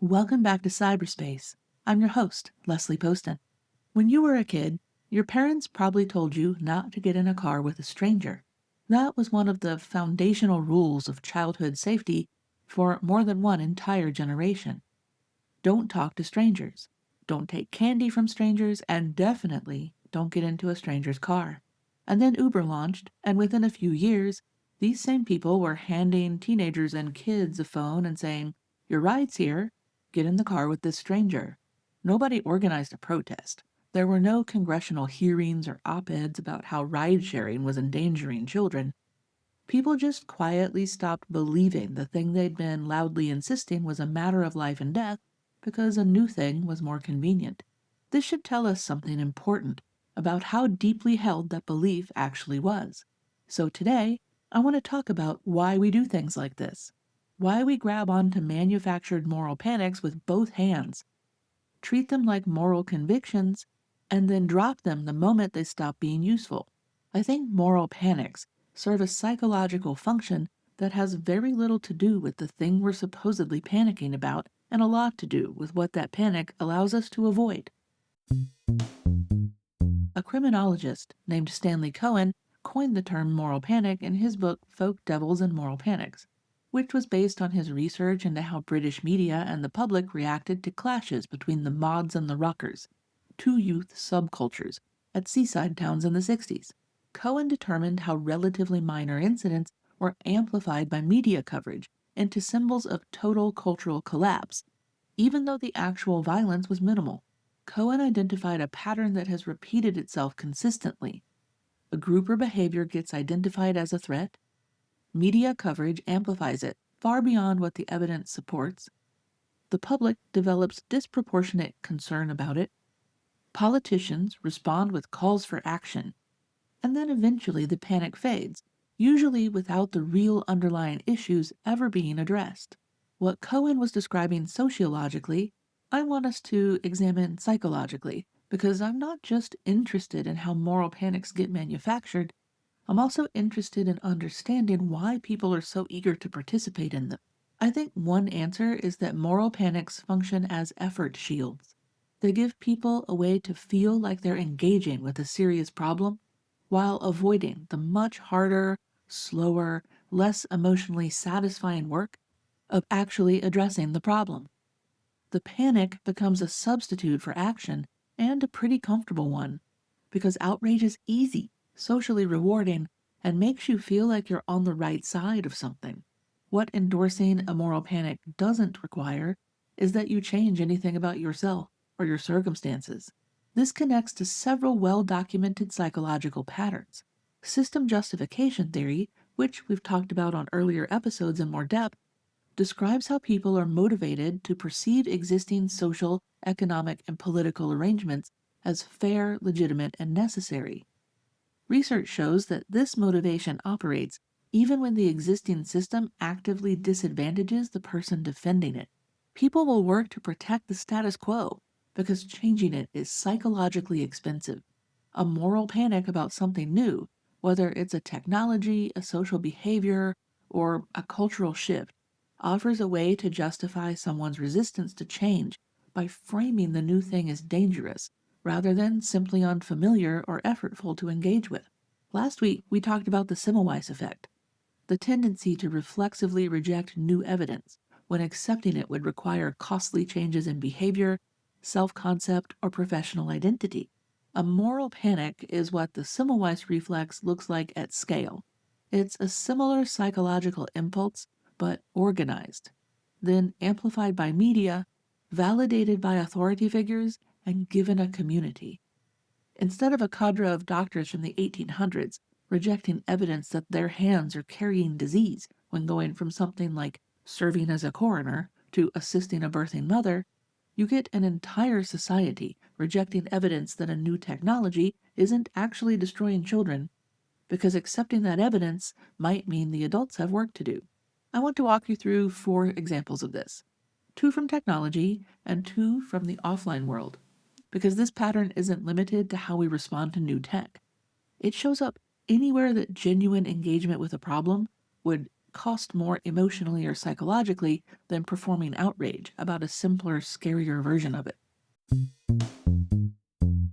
Welcome back to cyberspace. I'm your host, Leslie Poston. When you were a kid, your parents probably told you not to get in a car with a stranger. That was one of the foundational rules of childhood safety for more than one entire generation. Don't talk to strangers. Don't take candy from strangers, and definitely don't get into a stranger's car. And then Uber launched, and within a few years, these same people were handing teenagers and kids a phone and saying, "Your ride's here. Get in the car with this stranger." Nobody organized a protest. There were no congressional hearings or op-eds about how ride sharing was endangering children. People just quietly stopped believing the thing they'd been loudly insisting was a matter of life and death because a new thing was more convenient. This should tell us something important about how deeply held that belief actually was. So today, I want to talk about why we do things like this, why we grab onto manufactured moral panics with both hands, treat them like moral convictions, and then drop them the moment they stop being useful. I think moral panics serve a psychological function that has very little to do with the thing we're supposedly panicking about and a lot to do with what that panic allows us to avoid. A criminologist named Stanley Cohen coined the term moral panic in his book Folk Devils and Moral Panics, which was based on his research into how British media and the public reacted to clashes between the mods and the rockers, two youth subcultures, at seaside towns in the 60s. Cohen determined how relatively minor incidents were amplified by media coverage into symbols of total cultural collapse, even though the actual violence was minimal. Cohen identified a pattern that has repeated itself consistently. A group or behavior gets identified as a threat. Media coverage amplifies it far beyond what the evidence supports. The public develops disproportionate concern about it. Politicians respond with calls for action. And then eventually the panic fades, usually without the real underlying issues ever being addressed. What Cohen was describing sociologically, I want us to examine psychologically, because I'm not just interested in how moral panics get manufactured, I'm also interested in understanding why people are so eager to participate in them. I think one answer is that moral panics function as effort shields. They give people a way to feel like they're engaging with a serious problem while avoiding the much harder, slower, less emotionally satisfying work of actually addressing the problem. The panic becomes a substitute for action, and a pretty comfortable one, because outrage is easy, socially rewarding, and makes you feel like you're on the right side of something. What endorsing a moral panic doesn't require is that you change anything about yourself or your circumstances. This connects to several well-documented psychological patterns. System justification theory, which we've talked about on earlier episodes in more depth, describes how people are motivated to perceive existing social, economic, and political arrangements as fair, legitimate, and necessary. Research shows that this motivation operates even when the existing system actively disadvantages the person defending it. People will work to protect the status quo because changing it is psychologically expensive. A moral panic about something new, whether it's a technology, a social behavior, or a cultural shift, offers a way to justify someone's resistance to change by framing the new thing as dangerous rather than simply unfamiliar or effortful to engage with. Last week, we talked about the Semmelweis effect, the tendency to reflexively reject new evidence when accepting it would require costly changes in behavior, self-concept, or professional identity. A moral panic is what the Semmelweis reflex looks like at scale. It's a similar psychological impulse, but organized, then amplified by media, validated by authority figures, and given a community. Instead of a cadre of doctors from the 1800s rejecting evidence that their hands are carrying disease when going from something like serving as a coroner to assisting a birthing mother, you get an entire society rejecting evidence that a new technology isn't actually destroying children, because accepting that evidence might mean the adults have work to do. I want to walk you through 4 examples of this, 2 from technology and 2 from the offline world, because this pattern isn't limited to how we respond to new tech. It shows up anywhere that genuine engagement with a problem would cost more emotionally or psychologically than performing outrage about a simpler, scarier version of it.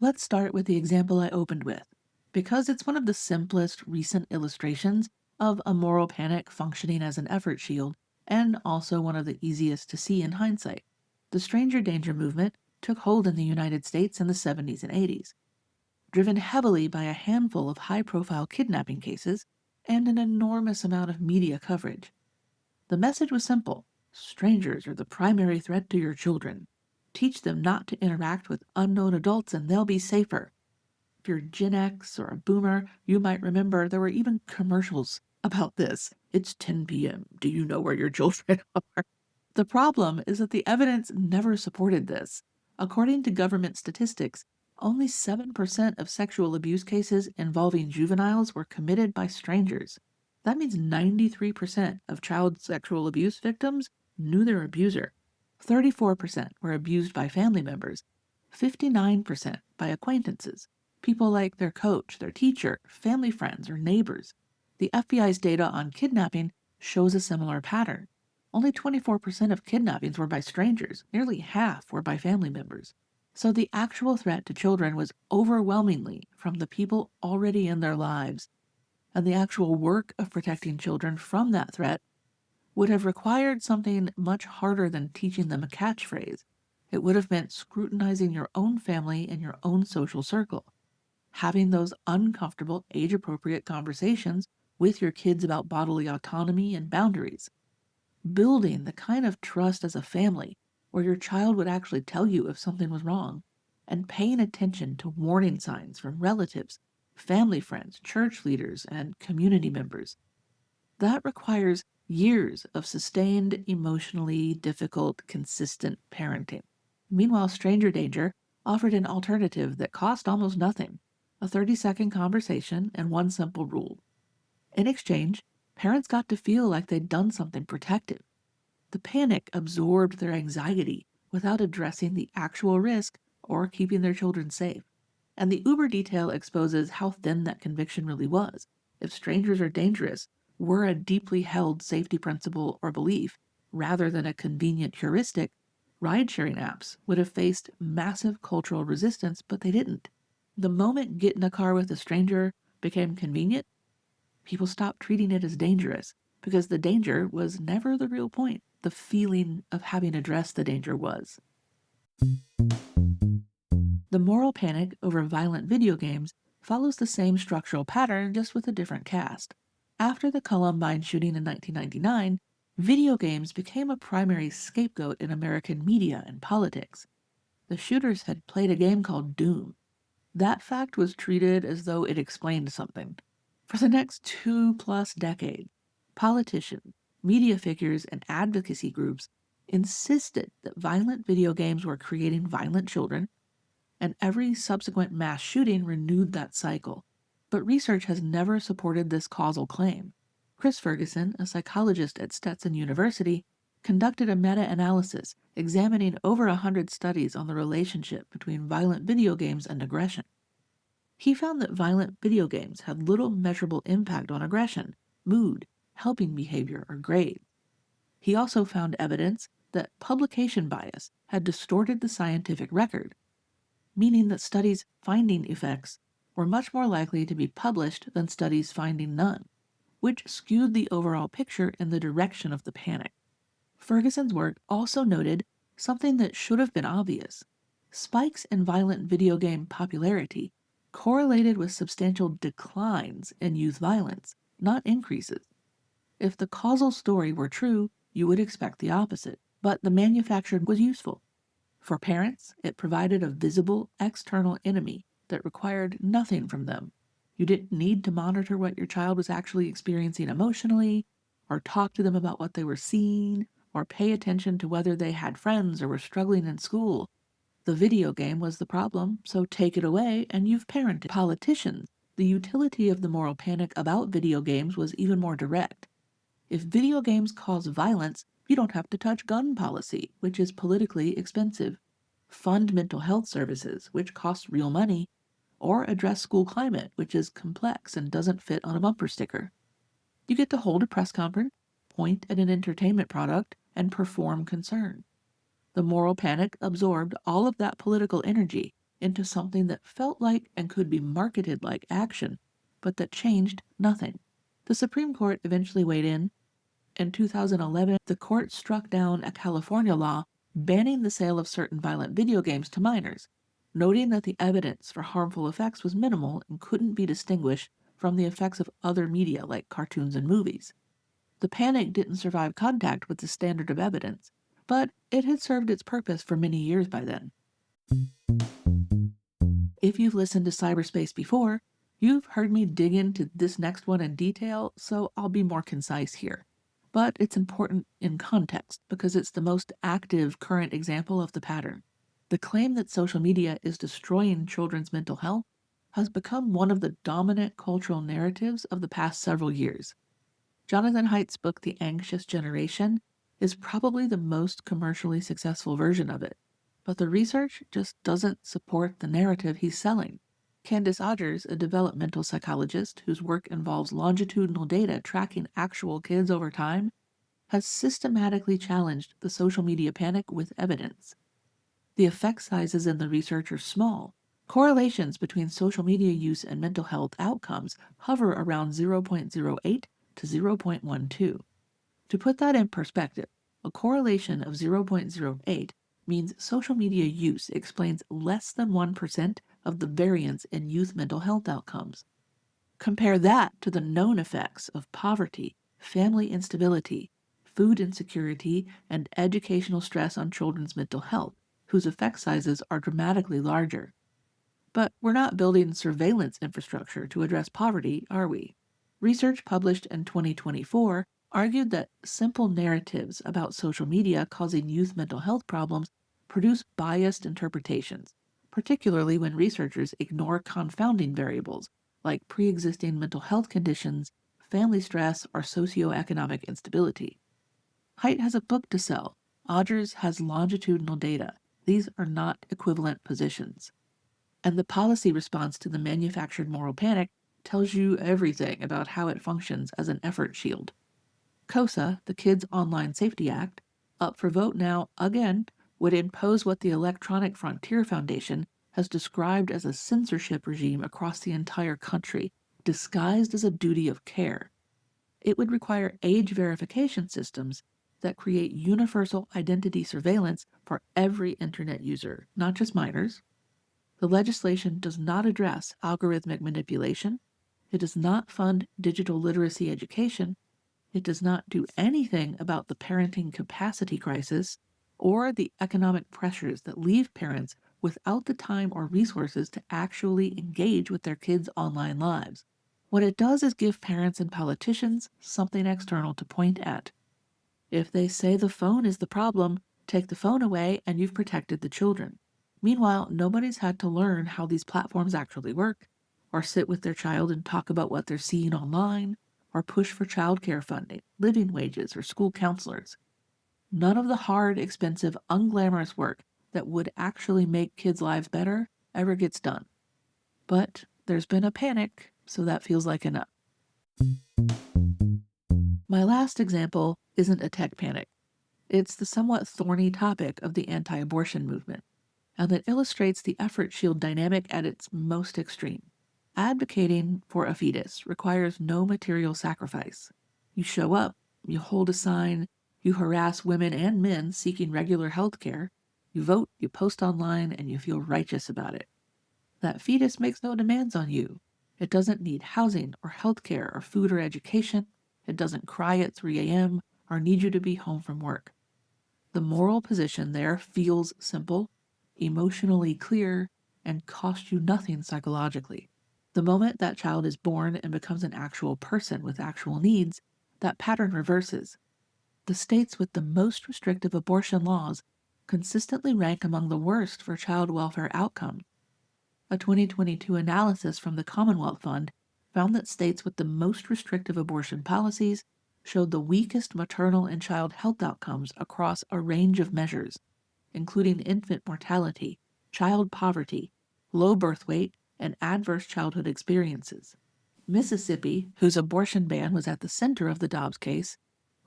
Let's start with the example I opened with, because it's one of the simplest recent illustrations of a moral panic functioning as an effort shield, and also one of the easiest to see in hindsight. The stranger danger movement took hold in the United States in the 70s and 80s, driven heavily by a handful of high profile kidnapping cases and an enormous amount of media coverage. The message was simple: strangers are the primary threat to your children. Teach them not to interact with unknown adults and they'll be safer. If you're Gen X or a boomer, you might remember there were even commercials about this. It's 10 p.m. Do you know where your children are? The problem is that the evidence never supported this. According to government statistics, only 7% of sexual abuse cases involving juveniles were committed by strangers. That means 93% of child sexual abuse victims knew their abuser. 34% were abused by family members, 59% by acquaintances, people like their coach, their teacher, family friends, or neighbors. The FBI's data on kidnapping shows a similar pattern. Only 24% of kidnappings were by strangers, nearly half were by family members. So the actual threat to children was overwhelmingly from the people already in their lives, and the actual work of protecting children from that threat would have required something much harder than teaching them a catchphrase. It would have meant scrutinizing your own family and your own social circle, having those uncomfortable, age-appropriate conversations with your kids about bodily autonomy and boundaries, building the kind of trust as a family where your child would actually tell you if something was wrong, and paying attention to warning signs from relatives, family friends, church leaders, and community members. That requires years of sustained, emotionally difficult, consistent parenting. Meanwhile, Stranger Danger offered an alternative that cost almost nothing: a 30-second conversation and one simple rule. In exchange, parents got to feel like they'd done something protective. The panic absorbed their anxiety without addressing the actual risk or keeping their children safe. And the Uber detail exposes how thin that conviction really was. If strangers are dangerous were a deeply held safety principle or belief, rather than a convenient heuristic, ride-sharing apps would have faced massive cultural resistance, but they didn't. The moment get in a car with a stranger became convenient, people stopped treating it as dangerous, because the danger was never the real point. The feeling of having addressed the danger was. The moral panic over violent video games follows the same structural pattern, just with a different cast. After the Columbine shooting in 1999, video games became a primary scapegoat in American media and politics. The shooters had played a game called Doom. That fact was treated as though it explained something. For the next 2+ decades, politicians, media figures, and advocacy groups insisted that violent video games were creating violent children, and every subsequent mass shooting renewed that cycle. But research has never supported this causal claim. Chris Ferguson, a psychologist at Stetson University, conducted a meta-analysis examining over 100 studies on the relationship between violent video games and aggression. He found that violent video games had little measurable impact on aggression, mood, helping behavior, or grades. He also found evidence that publication bias had distorted the scientific record, meaning that studies finding effects were much more likely to be published than studies finding none, which skewed the overall picture in the direction of the panic. Ferguson's work also noted something that should have been obvious. Spikes in violent video game popularity correlated with substantial declines in youth violence, not increases. If the causal story were true, you would expect the opposite, but the manufactured was useful. For parents, it provided a visible external enemy that required nothing from them. You didn't need to monitor what your child was actually experiencing emotionally, or talk to them about what they were seeing, or pay attention to whether they had friends or were struggling in school. The video game was the problem, so take it away and you've parented. Politicians, the utility of the moral panic about video games was even more direct. If video games cause violence, you don't have to touch gun policy, which is politically expensive, fund mental health services, which cost real money, or address school climate, which is complex and doesn't fit on a bumper sticker. You get to hold a press conference, point at an entertainment product and perform concern. The moral panic absorbed all of that political energy into something that felt like and could be marketed like action, but that changed nothing. The Supreme Court eventually weighed in. In 2011, the court struck down a California law banning the sale of certain violent video games to minors, noting that the evidence for harmful effects was minimal and couldn't be distinguished from the effects of other media like cartoons and movies. The panic didn't survive contact with the standard of evidence, but it had served its purpose for many years by then. If you've listened to cyberspace before, you've heard me dig into this next one in detail, so I'll be more concise here. But it's important in context because it's the most active current example of the pattern. The claim that social media is destroying children's mental health has become one of the dominant cultural narratives of the past several years. Jonathan Haidt's book, The Anxious Generation, is probably the most commercially successful version of it, but the research just doesn't support the narrative he's selling. Candace Odgers, a developmental psychologist whose work involves longitudinal data tracking actual kids over time, has systematically challenged the social media panic with evidence. The effect sizes in the research are small. Correlations between social media use and mental health outcomes hover around 0.08 to 0.12. To put that in perspective, a correlation of 0.08 means social media use explains less than 1% of the variance in youth mental health outcomes. Compare that to the known effects of poverty, family instability, food insecurity, and educational stress on children's mental health, whose effect sizes are dramatically larger. But we're not building surveillance infrastructure to address poverty, are we? Research published in 2024 argued that simple narratives about social media causing youth mental health problems produce biased interpretations, particularly when researchers ignore confounding variables like pre-existing mental health conditions, family stress, or socioeconomic instability. Haidt has a book to sell. Odgers has longitudinal data. These are not equivalent positions. And the policy response to the manufactured moral panic tells you everything about how it functions as an effort shield. KOSA, the Kids Online Safety Act, up for vote now again, would impose what the Electronic Frontier Foundation has described as a censorship regime across the entire country, disguised as a duty of care. It would require age verification systems that create universal identity surveillance for every internet user, not just minors. The legislation does not address algorithmic manipulation. It does not fund digital literacy education. It does not do anything about the parenting capacity crisis or the economic pressures that leave parents without the time or resources to actually engage with their kids' online lives. What it does is give parents and politicians something external to point at. If they say the phone is the problem, take the phone away and you've protected the children. Meanwhile, nobody's had to learn how these platforms actually work, or sit with their child and talk about what they're seeing online, or push for childcare funding, living wages, or school counselors. None of the hard, expensive, unglamorous work that would actually make kids' lives better ever gets done. But there's been a panic, so that feels like enough. My last example isn't a tech panic. It's the somewhat thorny topic of the anti-abortion movement, and it illustrates the effort shield dynamic at its most extreme. Advocating for a fetus requires no material sacrifice. You show up, you hold a sign, you harass women and men seeking regular health care, you vote, you post online, and you feel righteous about it. That fetus makes no demands on you. It doesn't need housing or health care or food or education. It doesn't cry at 3 a.m. or need you to be home from work. The moral position there feels simple, emotionally clear, and costs you nothing psychologically. The moment that child is born and becomes an actual person with actual needs, that pattern reverses. The states with the most restrictive abortion laws consistently rank among the worst for child welfare outcomes. A 2022 analysis from the Commonwealth Fund found that states with the most restrictive abortion policies showed the weakest maternal and child health outcomes across a range of measures, including infant mortality, child poverty, low birth weight, and adverse childhood experiences. Mississippi, whose abortion ban was at the center of the Dobbs case,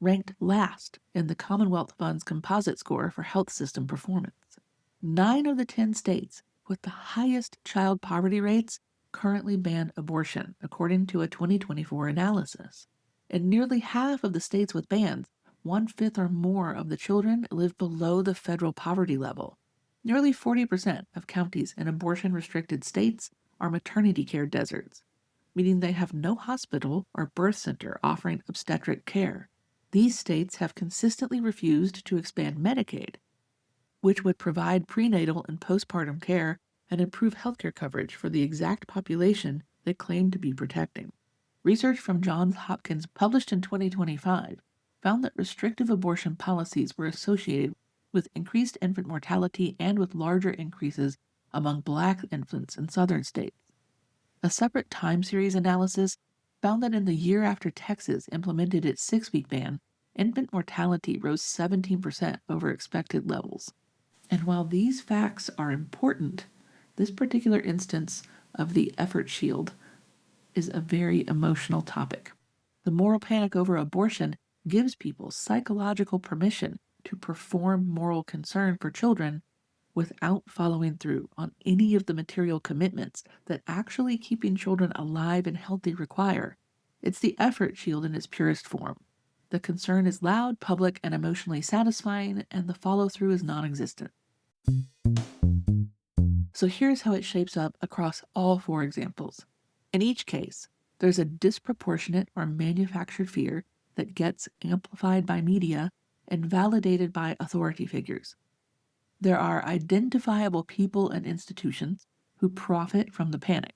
ranked last in the Commonwealth Fund's composite score for health system performance. 9 of the 10 states with the highest child poverty rates currently ban abortion, according to a 2024 analysis. In nearly half of the states with bans, 1/5 or more of the children live below the federal poverty level. Nearly 40% of counties in abortion-restricted states are maternity care deserts, meaning they have no hospital or birth center offering obstetric care. These states have consistently refused to expand Medicaid, which would provide prenatal and postpartum care and improve healthcare coverage for the exact population they claim to be protecting. Research from Johns Hopkins published in 2025 found that restrictive abortion policies were associated with increased infant mortality and with larger increases among Black infants in southern states. A separate time series analysis found that in the year after Texas implemented its 6-week ban, infant mortality rose 17% over expected levels. And while these facts are important, this particular instance of the effort shield is a very emotional topic. The moral panic over abortion gives people psychological permission to perform moral concern for children without following through on any of the material commitments that actually keeping children alive and healthy require. It's the effort shield in its purest form. The concern is loud, public, and emotionally satisfying, and the follow-through is non-existent. So here's how it shapes up across all 4 examples. In each case, there's a disproportionate or manufactured fear that gets amplified by media and validated by authority figures. There are identifiable people and institutions who profit from the panic,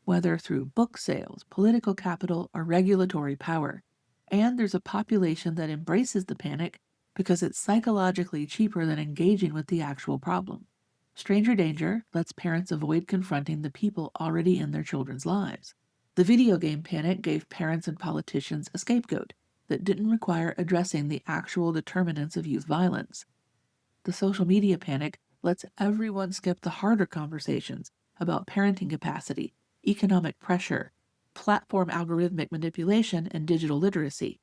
whether through book sales, political capital, or regulatory power. And there's a population that embraces the panic because it's psychologically cheaper than engaging with the actual problem. Stranger danger lets parents avoid confronting the people already in their children's lives. The video game panic gave parents and politicians a scapegoat that didn't require addressing the actual determinants of youth violence. The social media panic lets everyone skip the harder conversations about parenting capacity, economic pressure, platform algorithmic manipulation, and digital literacy.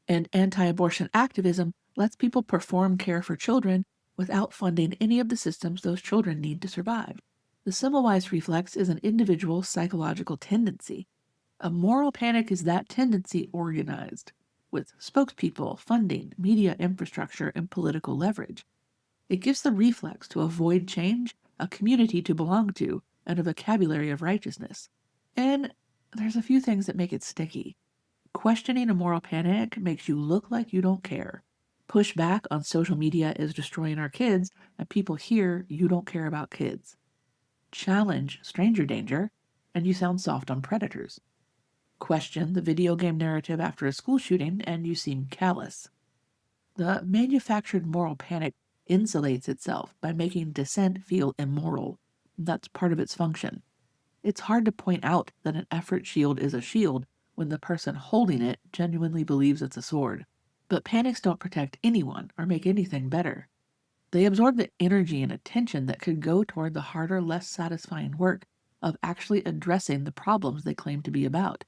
And anti-abortion activism lets people perform care for children without funding any of the systems those children need to survive. The Semmelweis reflex is an individual psychological tendency. A moral panic is that tendency organized, with spokespeople, funding, media infrastructure, and political leverage. It gives the reflex to avoid change, a community to belong to, and a vocabulary of righteousness. And there's a few things that make it sticky. Questioning a moral panic makes you look like you don't care. Pushback on social media is destroying our kids, and people hear you don't care about kids. Challenge stranger danger, and you sound soft on predators. Question the video game narrative after a school shooting, and you seem callous. The manufactured moral panic insulates itself by making dissent feel immoral. That's part of its function. It's hard to point out that an effort shield is a shield when the person holding it genuinely believes it's a sword. But panics don't protect anyone or make anything better. They absorb the energy and attention that could go toward the harder, less satisfying work of actually addressing the problems they claim to be about.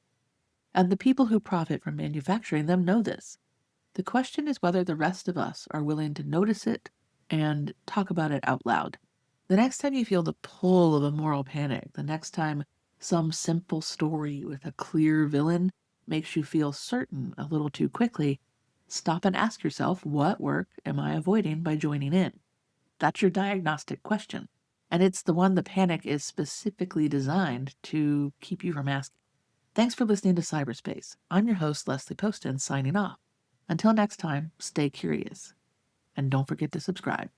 And the people who profit from manufacturing them know this. The question is whether the rest of us are willing to notice it and talk about it out loud. The next time you feel the pull of a moral panic, the next time some simple story with a clear villain makes you feel certain a little too quickly, stop and ask yourself, what work am I avoiding by joining in? That's your diagnostic question. And it's the one the panic is specifically designed to keep you from asking. Thanks for listening to Cyberspace. I'm your host, Leslie Poston, signing off. Until next time, stay curious. And don't forget to subscribe.